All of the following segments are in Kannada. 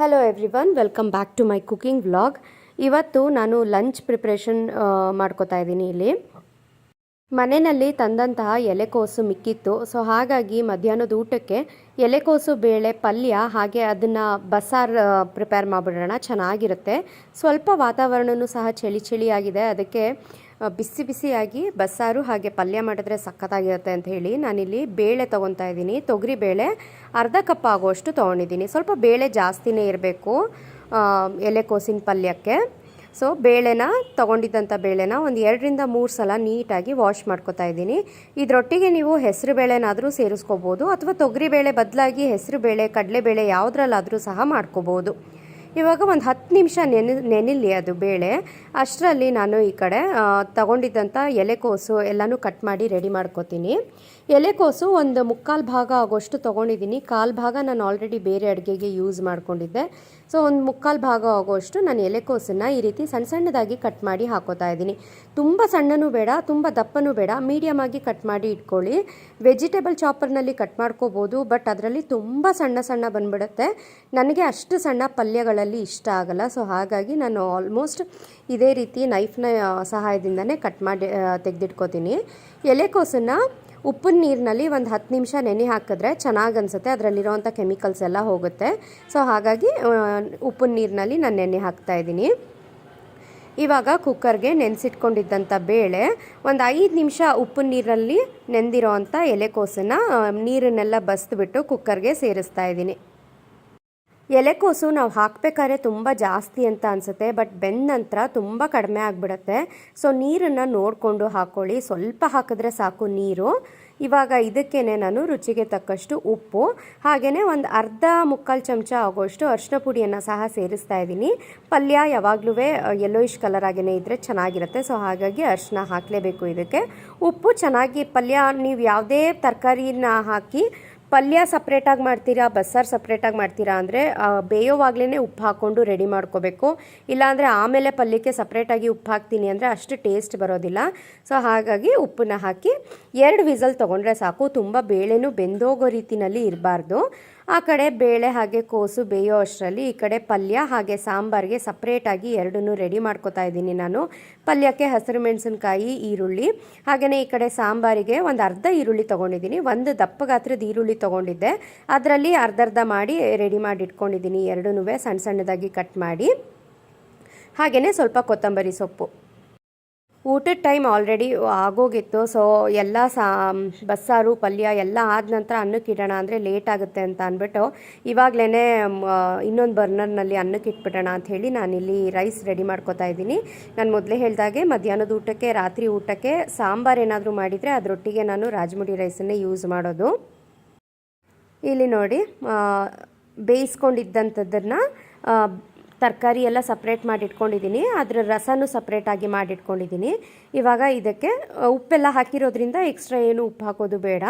Hello everyone, welcome back to my cooking vlog. ಇವತ್ತು ನಾನು ಲಂಚ್ ಪ್ರಿಪ್ರೇಷನ್ ಮಾಡ್ಕೋತಾ ಇದ್ದೀನಿ. ಇಲ್ಲಿ ಮನೆಯಲ್ಲಿ ತಂದಂತಹ ಎಲೆಕೋಸು ಮಿಕ್ಕಿತ್ತು. ಸೊ ಹಾಗಾಗಿ ಮಧ್ಯಾಹ್ನದ ಊಟಕ್ಕೆ ಎಲೆಕೋಸು ಬೇಳೆ ಪಲ್ಯ ಹಾಗೆ ಅದನ್ನು ಬಸ್ಸಾರು ಪ್ರಿಪೇರ್ ಮಾಡಿಬಿಡೋಣ, ಚೆನ್ನಾಗಿರುತ್ತೆ. ಸ್ವಲ್ಪ ವಾತಾವರಣವೂ ಸಹ ಚಳಿಯಾಗಿದೆ, ಅದಕ್ಕೆ ಬಿಸಿ ಬಿಸಿಯಾಗಿ ಬಸ್ಸಾರು ಹಾಗೆ ಪಲ್ಯ ಮಾಡಿದ್ರೆ ಸಖತ್ತಾಗಿರುತ್ತೆ ಅಂತ ಹೇಳಿ ನಾನಿಲ್ಲಿ ಬೇಳೆ ತೊಗೊತಾ ಇದ್ದೀನಿ. ತೊಗರಿ ಬೇಳೆ ಅರ್ಧ ಕಪ್ ಆಗುವಷ್ಟು ತೊಗೊಂಡಿದ್ದೀನಿ. ಸ್ವಲ್ಪ ಬೇಳೆ ಜಾಸ್ತಿನೇ ಇರಬೇಕು ಎಲೆಕೋಸಿನ ಪಲ್ಯಕ್ಕೆ. ಸೊ ಬೇಳೆನ ತೊಗೊಂಡಿದ್ದಂಥ ಬೇಳೆನ ಒಂದು 2-3 ಸಲ ನೀಟಾಗಿ ವಾಶ್ ಮಾಡ್ಕೊತಾ ಇದ್ದೀನಿ. ಇದರೊಟ್ಟಿಗೆ ನೀವು ಹೆಸರು ಬೇಳೆನಾದರೂ ಸೇರಿಸ್ಕೋಬೋದು, ಅಥವಾ ತೊಗರಿ ಬೇಳೆ ಬದಲಾಗಿ ಹೆಸರು ಬೇಳೆ ಕಡಲೆಬೇಳೆ ಯಾವುದ್ರಲ್ಲಾದರೂ ಸಹ ಮಾಡ್ಕೋಬೋದು. ಇವಾಗ ಒಂದು 10 ನಿಮಿಷ ನೆನಿಲಿ ಅದು ಬೇಳೆ. ಅಷ್ಟರಲ್ಲಿ ನಾನು ಈ ಕಡೆ ತಗೊಂಡಿದ್ದಂಥ ಎಲೆಕೋಸು ಎಲ್ಲನೂ ಕಟ್ ಮಾಡಿ ರೆಡಿ ಮಾಡ್ಕೋತೀನಿ. ಎಲೆಕೋಸು ಒಂದು 3/4 ಭಾಗ ಆಗೋಷ್ಟು ತೊಗೊಂಡಿದ್ದೀನಿ. 1/4 ಭಾಗ ನಾನು ಆಲ್ರೆಡಿ ಬೇರೆ ಅಡುಗೆಗೆ ಯೂಸ್ ಮಾಡ್ಕೊಂಡಿದ್ದೆ. ಸೊ ಒಂದು 3/4 ಭಾಗ ಆಗೋಷ್ಟು ನಾನು ಎಲೆಕೋಸನ್ನು ಈ ರೀತಿ ಸಣ್ಣದಾಗಿ ಕಟ್ ಮಾಡಿ ಹಾಕೋತಾ ಇದ್ದೀನಿ. ತುಂಬ ಸಣ್ಣನೂ ಬೇಡ, ತುಂಬ ದಪ್ಪನೂ ಬೇಡ, ಮೀಡಿಯಮ್ ಆಗಿ ಕಟ್ ಮಾಡಿ ಇಟ್ಕೊಳ್ಳಿ. ವೆಜಿಟೇಬಲ್ ಚಾಪರ್ನಲ್ಲಿ ಕಟ್ ಮಾಡ್ಕೋಬೋದು, ಬಟ್ ಅದರಲ್ಲಿ ತುಂಬ ಸಣ್ಣ ಬಂದ್ಬಿಡುತ್ತೆ. ನನಗೆ ಅಷ್ಟು ಸಣ್ಣ ಪಲ್ಯಗಳಲ್ಲಿ ಇಷ್ಟ ಆಗಲ್ಲ. ಸೊ ಹಾಗಾಗಿ ನಾನು ಆಲ್ಮೋಸ್ಟ್ ಇದೇ ರೀತಿ ನೈಫ್ನ ಸಹಾಯದಿಂದನೇ ಕಟ್ ಮಾಡಿ ತೆಗೆದಿಟ್ಕೋತೀನಿ. ಎಲೆಕೋಸನ್ನು ಉಪ್ಪಿನ ನೀರಿನಲ್ಲಿ ಒಂದು 10 ನಿಮಿಷ ನೆನೆ ಹಾಕಿದ್ರೆ ಚೆನ್ನಾಗಿ ಅನಿಸುತ್ತೆ, ಅದರಲ್ಲಿರೋವಂಥ ಕೆಮಿಕಲ್ಸ್ ಎಲ್ಲ ಹೋಗುತ್ತೆ. ಸೊ ಹಾಗಾಗಿ ಉಪ್ಪಿನ ನೀರಿನಲ್ಲಿ ನಾನು ನೆನೆ ಹಾಕ್ತಾ ಇದ್ದೀನಿ. ಇವಾಗ ಕುಕ್ಕರ್ಗೆ ನೆನೆಸಿಟ್ಕೊಂಡಿದ್ದಂಥ ಬೇಳೆ ಒಂದು 5 ನಿಮಿಷ ಉಪ್ಪಿನ ನೀರಲ್ಲಿ ನೆಂದಿರೋ ಅಂಥ ಎಲೆಕೋಸನ್ನು ನೀರನ್ನೆಲ್ಲ ಬಸಿದ್ಬಿಟ್ಟು ಕುಕ್ಕರ್ಗೆ ಸೇರಿಸ್ತಾ ಇದ್ದೀನಿ. ಎಲೆಕೋಸು ನಾವು ಹಾಕಬೇಕಾದ್ರೆ ತುಂಬ ಜಾಸ್ತಿ ಅಂತ ಅನಿಸುತ್ತೆ, ಬಟ್ ಬೆಂದ ನಂತರ ತುಂಬ ಕಡಿಮೆ ಆಗಿಬಿಡುತ್ತೆ. ಸೊ ನೀರನ್ನು ನೋಡಿಕೊಂಡು ಹಾಕ್ಕೊಳ್ಳಿ, ಸ್ವಲ್ಪ ಹಾಕಿದ್ರೆ ಸಾಕು ನೀರು. ಇವಾಗ ಇದಕ್ಕೇ ನಾನು ರುಚಿಗೆ ತಕ್ಕಷ್ಟು ಉಪ್ಪು ಹಾಗೆಯೇ ಒಂದು ಅರ್ಧ-ಮುಕ್ಕಾಲು ಚಮಚ ಆಗೋಷ್ಟು ಅರಿಶಿನ ಪುಡಿಯನ್ನು ಸಹ ಸೇರಿಸ್ತಾ ಇದ್ದೀನಿ. ಪಲ್ಯ ಯಾವಾಗಲೂ ಯೆಲ್ಲೋಯಿಶ್ ಕಲರ್ ಆಗೇ ಇದ್ದರೆ ಚೆನ್ನಾಗಿರುತ್ತೆ. ಸೊ ಹಾಗಾಗಿ ಅರಿಶಿನ ಹಾಕಲೇಬೇಕು ಇದಕ್ಕೆ. ಉಪ್ಪು ಚೆನ್ನಾಗಿ ಪಲ್ಯ ನೀವು ಯಾವುದೇ ತರಕಾರಿನ ಹಾಕಿ ಪಲ್ಯ ಸಪ್ರೇಟಾಗಿ ಮಾಡ್ತೀರಾ, ಬಸ್ಸಾರು ಸಪ್ರೇಟಾಗಿ ಮಾಡ್ತೀರಾ ಅಂದರೆ ಬೇಯೋವಾಗಲೇ ಉಪ್ಪು ಹಾಕ್ಕೊಂಡು ರೆಡಿ ಮಾಡ್ಕೋಬೇಕು. ಇಲ್ಲಾಂದರೆ ಆಮೇಲೆ ಪಲ್ಯಕ್ಕೆ ಸಪ್ರೇಟಾಗಿ ಉಪ್ಪು ಹಾಕ್ತೀನಿ ಅಂದರೆ ಅಷ್ಟು ಟೇಸ್ಟ್ ಬರೋದಿಲ್ಲ. ಸೊ ಹಾಗಾಗಿ ಉಪ್ಪನ್ನ ಹಾಕಿ 2 ವಿಸಲ್ ತೊಗೊಂಡ್ರೆ ಸಾಕು. ತುಂಬ ಬೇಳೆನೂ ಬೆಂದೋಗೋ ರೀತಿಯಲ್ಲಿ ಇರಬಾರ್ದು. ಆ ಕಡೆ ಬೇಳೆ ಹಾಗೆ ಕೋಸು ಬೇಯೋ ಅಷ್ಟರಲ್ಲಿ ಈ ಕಡೆ ಪಲ್ಯ ಹಾಗೆ ಸಾಂಬಾರಿಗೆ ಸಪ್ರೇಟಾಗಿ ಎರಡನ್ನೂ ರೆಡಿ ಮಾಡ್ಕೋತಾ ಇದ್ದೀನಿ ನಾನು. ಪಲ್ಯಕ್ಕೆ ಹಸಿರು ಮೆಣಸಿನ್ಕಾಯಿ, ಈರುಳ್ಳಿ, ಹಾಗೆಯೇ ಈ ಕಡೆ ಸಾಂಬಾರಿಗೆ ಒಂದು ಅರ್ಧ ಈರುಳ್ಳಿ ತೊಗೊಂಡಿದ್ದೀನಿ. ಒಂದು ದಪ್ಪ ಗಾತ್ರದ ಈರುಳ್ಳಿ ತೊಗೊಂಡಿದ್ದೆ, ಅದರಲ್ಲಿ ಅರ್ಧ ಮಾಡಿ ರೆಡಿ ಮಾಡಿ ಇಟ್ಕೊಂಡಿದ್ದೀನಿ. ಎರಡನ್ನೂ ಸಣ್ಣದಾಗಿ ಕಟ್ ಮಾಡಿ. ಹಾಗೆಯೇ ಸ್ವಲ್ಪ ಕೊತ್ತಂಬರಿ ಸೊಪ್ಪು. ಊಟದ ಟೈಮ್ ಆಲ್ರೆಡಿ ಆಗೋಗಿತ್ತು. ಸೊ ಎಲ್ಲ ಬಸ್ಸಾರು ಪಲ್ಯ ಎಲ್ಲ ಆದ ನಂತರ ಅನ್ನಕ್ಕೆ ಇಡೋಣ ಅಂದರೆ ಲೇಟ್ ಆಗುತ್ತೆ ಅಂತ ಅಂದ್ಬಿಟ್ಟು ಇವಾಗಲೇ ಇನ್ನೊಂದು ಬರ್ನರ್ನಲ್ಲಿ ಅನ್ನಕ್ಕೆ ಇಟ್ಬಿಡೋಣ ಅಂಥೇಳಿ ನಾನಿಲ್ಲಿ ರೈಸ್ ರೆಡಿ ಮಾಡ್ಕೋತಾ ಇದ್ದೀನಿ. ನಾನು ಮೊದಲೇ ಹೇಳಿದಾಗೆ ಮಧ್ಯಾಹ್ನದ ಊಟಕ್ಕೆ, ರಾತ್ರಿ ಊಟಕ್ಕೆ ಸಾಂಬಾರು ಏನಾದರೂ ಮಾಡಿದರೆ ಅದರೊಟ್ಟಿಗೆ ನಾನು ರಾಜಮುಡಿ ರೈಸನ್ನೇ ಯೂಸ್ ಮಾಡೋದು. ಇಲ್ಲಿ ನೋಡಿ, ಬೇಯಿಸ್ಕೊಂಡಿದ್ದಂಥದ್ದನ್ನು ತರಕಾರಿ ಎಲ್ಲ ಸಪ್ರೇಟ್ ಮಾಡಿ ಇಟ್ಕೊಂಡಿದ್ದೀನಿ, ಅದರ ರಸನೂ ಸಪ್ರೇಟಾಗಿ ಮಾಡಿಟ್ಕೊಂಡಿದ್ದೀನಿ. ಇವಾಗ ಇದಕ್ಕೆ ಉಪ್ಪೆಲ್ಲ ಹಾಕಿರೋದ್ರಿಂದ ಎಕ್ಸ್ಟ್ರಾ ಏನು ಉಪ್ಪು ಹಾಕೋದು ಬೇಡ.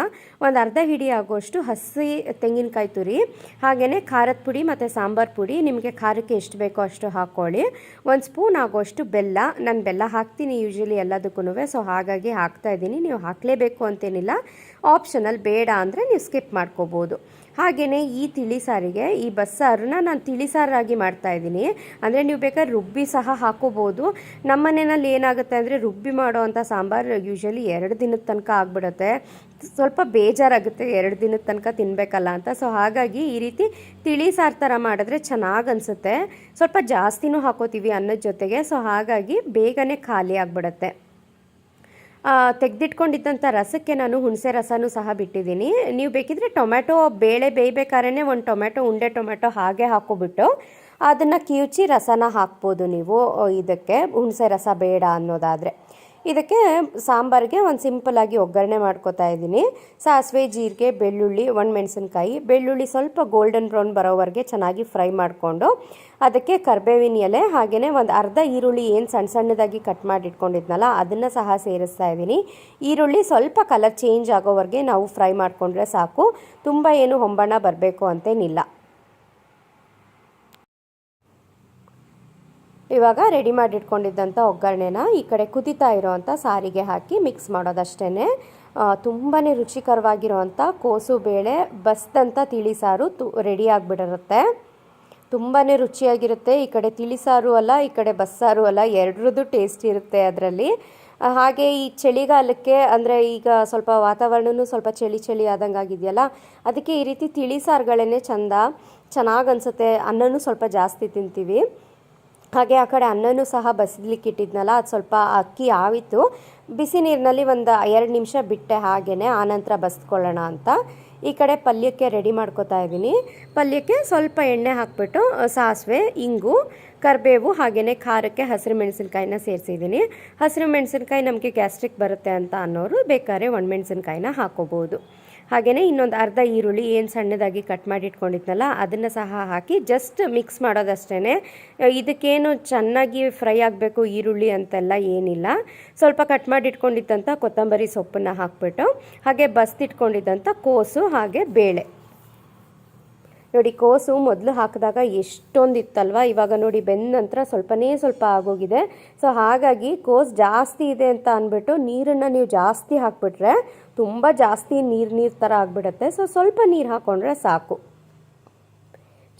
ಒಂದು ಅರ್ಧ ಹಿಡಿ ಆಗೋಷ್ಟು ಹಸಿ ತೆಂಗಿನಕಾಯಿ ತುರಿ, ಹಾಗೆಯೇ ಖಾರದ ಪುಡಿ ಮತ್ತು ಸಾಂಬಾರು ಪುಡಿ, ನಿಮಗೆ ಖಾರಕ್ಕೆ ಎಷ್ಟು ಬೇಕೋ ಅಷ್ಟು ಹಾಕ್ಕೊಳ್ಳಿ. 1 ಸ್ಪೂನ್ ಆಗೋಷ್ಟು ಬೆಲ್ಲ. ನಾನು ಬೆಲ್ಲ ಹಾಕ್ತೀನಿ ಯೂಶ್ವಲಿ ಎಲ್ಲದಕ್ಕೂ, ಸೊ ಹಾಗಾಗಿ ಹಾಕ್ತಾಯಿದ್ದೀನಿ. ನೀವು ಹಾಕಲೇಬೇಕು ಅಂತೇನಿಲ್ಲ, ಆಪ್ಷನಲ್. ಬೇಡ ಅಂದರೆ ನೀವು ಸ್ಕಿಪ್ ಮಾಡ್ಕೋಬೋದು. ಹಾಗೆಯೇ ಈ ತಿಳಿ ಸಾರಿಗೆ, ಈ ಬಸ್ಸಾರನ್ನ ನಾನು ತಿಳಿ ಸಾರಾಗಿ ಮಾಡ್ತಾಯಿದ್ದೀನಿ. ಅಂದರೆ ನೀವು ಬೇಕಾದ್ರೆ ರುಬ್ಬಿ ಸಹ ಹಾಕೋಬೋದು. ನಮ್ಮ ಮನೆಯಲ್ಲಿ ಏನಾಗುತ್ತೆ ಅಂದರೆ ರುಬ್ಬಿ ಮಾಡೋ ಅಂಥ ಸಾಂಬಾರು ಯೂಶ್ವಲಿ 2 ದಿನದ ತನಕ ಆಗಿಬಿಡುತ್ತೆ. ಸ್ವಲ್ಪ ಬೇಜಾರಾಗುತ್ತೆ 2 ದಿನದ ತನಕ ತಿನ್ನಬೇಕಲ್ಲ ಅಂತ. ಸೊ ಹಾಗಾಗಿ ಈ ರೀತಿ ತಿಳಿ ಸಾರು ಥರ ಮಾಡಿದ್ರೆ ಚೆನ್ನಾಗಿ ಅನಿಸುತ್ತೆ. ಸ್ವಲ್ಪ ಜಾಸ್ತಿನೂ ಹಾಕೋತೀವಿ ಅನ್ನದ ಜೊತೆಗೆ. ಸೊ ಹಾಗಾಗಿ ಬೇಗನೆ ಖಾಲಿ ಆಗಿಬಿಡುತ್ತೆ. ತೆಗೆದಿಟ್ಕೊಂಡಿದ್ದಂಥ ರಸಕ್ಕೆ ನಾನು ಹುಣಸೆ ರಸನೂ ಸಹ ಬಿಟ್ಟಿದ್ದೀನಿ. ನೀವು ಬೇಕಿದ್ರೆ ಟೊಮ್ಯಾಟೊ ಬೇಳೆ ಬೇಯಬೇಕಾದ್ರೆ ಒಂದು ಉಂಡೆ ಟೊಮ್ಯಾಟೊ ಹಾಗೆ ಹಾಕೋಬಿಟ್ಟು ಅದನ್ನು ಕಿವುಚಿ ರಸನ ಹಾಕ್ಬೋದು ನೀವು. ಇದಕ್ಕೆ ಹುಣಸೆ ರಸ ಬೇಡ ಅನ್ನೋದಾದರೆ. ಇದಕ್ಕೆ ಸಾಂಬಾರಿಗೆ ಒಂದು ಸಿಂಪಲ್ಲಾಗಿ ಒಗ್ಗರಣೆ ಮಾಡ್ಕೋತಾ ಇದ್ದೀನಿ. ಸಾಸಿವೆ, ಜೀರಿಗೆ, ಬೆಳ್ಳುಳ್ಳಿ, ಒಣಮೆಣಸಿನ್ಕಾಯಿ. ಬೆಳ್ಳುಳ್ಳಿ ಸ್ವಲ್ಪ ಗೋಲ್ಡನ್ ಬ್ರೌನ್ ಬರೋವರೆಗೆ ಚೆನ್ನಾಗಿ ಫ್ರೈ ಮಾಡಿಕೊಂಡು ಅದಕ್ಕೆ ಕರಿಬೇವಿನ ಎಲೆ ಹಾಗೆಯೇ ಒಂದು ಅರ್ಧ ಈರುಳ್ಳಿ ಏನು ಸಣ್ಣದಾಗಿ ಕಟ್ ಮಾಡಿ ಇಟ್ಕೊಂಡಿದ್ನಲ್ಲ ಅದನ್ನು ಸಹ ಸೇರಿಸ್ತಾ ಇದ್ದೀನಿ. ಈರುಳ್ಳಿ ಸ್ವಲ್ಪ ಕಲರ್ ಚೇಂಜ್ ಆಗೋವರೆಗೆ ನಾವು ಫ್ರೈ ಮಾಡಿಕೊಂಡ್ರೆ ಸಾಕು, ತುಂಬ ಏನು ಹೊಂಬಣ್ಣ ಬರಬೇಕು ಅಂತೇನಿಲ್ಲ. ಇವಾಗ ರೆಡಿ ಮಾಡಿಟ್ಕೊಂಡಿದ್ದಂಥ ಒಗ್ಗರಣೆನ ಈ ಕಡೆ ಕುದಿತಾ ಇರೋವಂಥ ಸಾರಿಗೆ ಹಾಕಿ ಮಿಕ್ಸ್ ಮಾಡೋದಷ್ಟೇ. ತುಂಬಾ ರುಚಿಕರವಾಗಿರುವಂಥ ಕೋಸು ಬೇಳೆ ಬಸ್ದಂಥ ತಿಳಿ ಸಾರು ರೆಡಿ ಆಗಿಬಿಡಿರುತ್ತೆ. ತುಂಬಾ ರುಚಿಯಾಗಿರುತ್ತೆ. ಈ ಕಡೆ ತಿಳಿಸಾರು ಅಲ್ಲ, ಈ ಕಡೆ ಬಸ್ಸಾರು ಅಲ್ಲ, ಎರಡರದ್ದು ಟೇಸ್ಟ್ ಇರುತ್ತೆ ಅದರಲ್ಲಿ. ಹಾಗೆ ಈ ಚಳಿಗಾಲಕ್ಕೆ ಅಂದರೆ ಈಗ ಸ್ವಲ್ಪ ವಾತಾವರಣವೂ ಸ್ವಲ್ಪ ಚಳಿ ಚಳಿ ಆದಂಗೆ ಆಗಿದೆಯಲ್ಲ, ಅದಕ್ಕೆ ಈ ರೀತಿ ತಿಳಿಸಾರುಗಳೇ ಚೆನ್ನಾಗಿ ಅನಿಸುತ್ತೆ. ಅನ್ನನೂ ಸ್ವಲ್ಪ ಜಾಸ್ತಿ ತಿಂತೀವಿ. ಹಾಗೆ ಆ ಕಡೆ ಅನ್ನನೂ ಸಹ ಬಸಿಲಿಕ್ಕೆ ಇಟ್ಟಿದ್ನಲ್ಲ, ಅದು ಸ್ವಲ್ಪ ಅಕ್ಕಿ ಆವಿತ್ತು. ಬಿಸಿ ನೀರಿನಲ್ಲಿ ಒಂದು 2 ನಿಮಿಷ ಬಿಟ್ಟೆ ಹಾಗೆಯೇ, ಆನಂತರ ಬಸ್ಕೊಳ್ಳೋಣ ಅಂತ. ಈ ಕಡೆ ಪಲ್ಯಕ್ಕೆ ರೆಡಿ ಮಾಡ್ಕೊತಾ ಇದ್ದೀನಿ. ಪಲ್ಯಕ್ಕೆ ಸ್ವಲ್ಪ ಎಣ್ಣೆ ಹಾಕ್ಬಿಟ್ಟು ಸಾಸಿವೆ, ಇಂಗು, ಕರಿಬೇವು, ಹಾಗೆಯೇ ಖಾರಕ್ಕೆ ಹಸಿರು ಮೆಣಸಿನ್ಕಾಯಿನ ಸೇರಿಸಿದ್ದೀನಿ. ಹಸಿರು ಮೆಣಸಿನ್ಕಾಯಿ ನಮಗೆ ಗ್ಯಾಸ್ಟ್ರಿಕ್ ಬರುತ್ತೆ ಅಂತ ಅನ್ನೋರು ಬೇಕಾದ್ರೆ ಒಣಮೆಣಸಿನ್ಕಾಯಿನ ಹಾಕೋಬೋದು. ಹಾಗೆಯೇ ಇನ್ನೊಂದು ಅರ್ಧ ಈರುಳ್ಳಿ ಏನು ಸಣ್ಣದಾಗಿ ಕಟ್ ಮಾಡಿ ಇಟ್ಕೊಂಡಿದ್ನಲ್ಲ ಅದನ್ನು ಸಹ ಹಾಕಿ ಜಸ್ಟ್ ಮಿಕ್ಸ್ ಮಾಡೋದಷ್ಟೇ. ಇದಕ್ಕೇನು ಚೆನ್ನಾಗಿ ಫ್ರೈ ಆಗಬೇಕು ಈರುಳ್ಳಿ ಅಂತೆಲ್ಲ ಏನಿಲ್ಲ. ಸ್ವಲ್ಪ ಕಟ್ ಮಾಡಿ ಇಟ್ಕೊಂಡಿದ್ದಂಥ ಕೊತ್ತಂಬರಿ ಸೊಪ್ಪನ್ನು ಹಾಕ್ಬಿಟ್ಟು, ಹಾಗೆ ಬಸ್ತಿಟ್ಕೊಂಡಿದ್ದಂಥ ಕೋಸು ಹಾಗೆ ಬೇಳೆ. ನೋಡಿ, ಕೋಸು ಮೊದಲು ಹಾಕಿದಾಗ ಎಷ್ಟೊಂದು ಇತ್ತಲ್ವ, ಇವಾಗ ನೋಡಿ ಬೆಂದ ನಂತರ ಸ್ವಲ್ಪ ಆಗೋಗಿದೆ. ಸೊ ಹಾಗಾಗಿ ಕೋಸು ಜಾಸ್ತಿ ಇದೆ ಅಂತ ಅಂದ್ಬಿಟ್ಟು ನೀರನ್ನು ನೀವು ಜಾಸ್ತಿ ಹಾಕ್ಬಿಟ್ರೆ ತುಂಬ ಜಾಸ್ತಿ ನೀರು ಥರ ಆಗಿಬಿಡುತ್ತೆ. ಸೊ ಸ್ವಲ್ಪ ನೀರು ಹಾಕ್ಕೊಂಡ್ರೆ ಸಾಕು.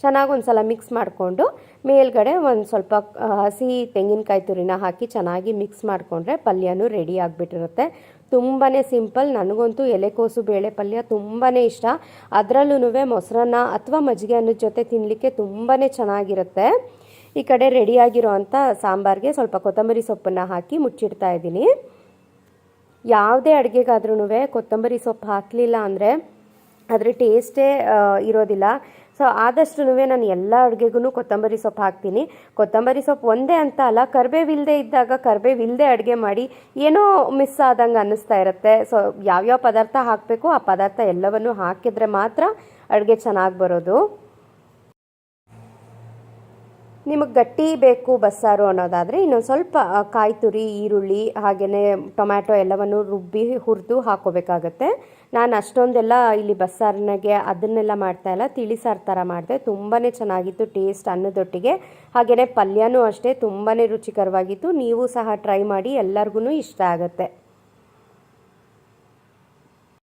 ಚೆನ್ನಾಗಿ ಒಂದು ಸಲ ಮಿಕ್ಸ್ ಮಾಡಿಕೊಂಡು ಮೇಲ್ಗಡೆ ಒಂದು ಸ್ವಲ್ಪ ಹಸಿ ತೆಂಗಿನಕಾಯಿ ತುರಿನ ಹಾಕಿ ಚೆನ್ನಾಗಿ ಮಿಕ್ಸ್ ಮಾಡಿಕೊಂಡ್ರೆ ಪಲ್ಯನೂ ರೆಡಿ ಆಗಿಬಿಟ್ಟಿರುತ್ತೆ. ತುಂಬಾ ಸಿಂಪಲ್. ನನಗಂತೂ ಎಲೆಕೋಸು ಬೇಳೆ ಪಲ್ಯ ತುಂಬಾ ಇಷ್ಟ. ಅದರಲ್ಲೂ ಮೊಸರನ್ನ ಅಥವಾ ಮಜ್ಜಿಗೆ ಅನ್ನದ ಜೊತೆ ತಿನ್ನಲಿಕ್ಕೆ ತುಂಬಾ ಚೆನ್ನಾಗಿರುತ್ತೆ. ಈ ಕಡೆ ರೆಡಿಯಾಗಿರೋ ಅಂಥ ಸಾಂಬಾರಿಗೆ ಸ್ವಲ್ಪ ಕೊತ್ತಂಬರಿ ಸೊಪ್ಪನ್ನು ಹಾಕಿ ಮುಚ್ಚಿಡ್ತಾ ಇದ್ದೀನಿ. ಯಾವುದೇ ಅಡುಗೆಗಾದ್ರೂ ಕೊತ್ತಂಬರಿ ಸೊಪ್ಪು ಹಾಕಲಿಲ್ಲ ಅಂದರೆ ಅದರ ಟೇಸ್ಟೇ ಇರೋದಿಲ್ಲ. ಸೊ ಆದಷ್ಟು ನಾನು ಎಲ್ಲ ಅಡುಗೆಗೂ ಕೊತ್ತಂಬರಿ ಸೊಪ್ಪು ಹಾಕ್ತೀನಿ. ಕೊತ್ತಂಬರಿ ಸೊಪ್ಪು ಒಂದೇ ಅಂತ ಅಲ್ಲ, ಕರಿಬೇವಿಲ್ಲದೆ ಇದ್ದಾಗ ಕರಿಬೇವಿಲ್ಲದೆ ಅಡುಗೆ ಮಾಡಿ ಏನೋ ಮಿಸ್ ಆದಂಗೆ ಅನ್ನಿಸ್ತಾ ಇರುತ್ತೆ. ಸೊ ಯಾವ್ಯಾವ ಪದಾರ್ಥ ಹಾಕಬೇಕು ಆ ಪದಾರ್ಥ ಎಲ್ಲವನ್ನು ಹಾಕಿದರೆ ಮಾತ್ರ ಅಡುಗೆ ಚೆನ್ನಾಗಿ ಬರೋದು. ನಿಮಗೆ ಗಟ್ಟಿ ಬೇಕು ಬಸ್ಸಾರು ಅನ್ನೋದಾದರೆ ಇನ್ನೊಂದು ಸ್ವಲ್ಪ ಕಾಯಿ ತುರಿ, ಈರುಳ್ಳಿ, ಹಾಗೆಯೇ ಟೊಮ್ಯಾಟೊ ಎಲ್ಲವನ್ನು ರುಬ್ಬಿ ಹುರಿದು ಹಾಕೋಬೇಕಾಗತ್ತೆ. ನಾನು ಅಷ್ಟೊಂದೆಲ್ಲ ಇಲ್ಲಿ ಬಸ್ಸಾರಿನಾಗೆ ಅದನ್ನೆಲ್ಲ ಮಾಡ್ತಾಯಿಲ್ಲ, ತಿಳಿಸಾರು ಥರ ಮಾಡಿದೆ. ತುಂಬಾ ಚೆನ್ನಾಗಿತ್ತು ಟೇಸ್ಟ್ ಅನ್ನದೊಟ್ಟಿಗೆ. ಹಾಗೆಯೇ ಪಲ್ಯನೂ ಅಷ್ಟೇ ತುಂಬಾ ರುಚಿಕರವಾಗಿತ್ತು. ನೀವು ಸಹ ಟ್ರೈ ಮಾಡಿ, ಎಲ್ಲರಿಗೂ ಇಷ್ಟ ಆಗುತ್ತೆ.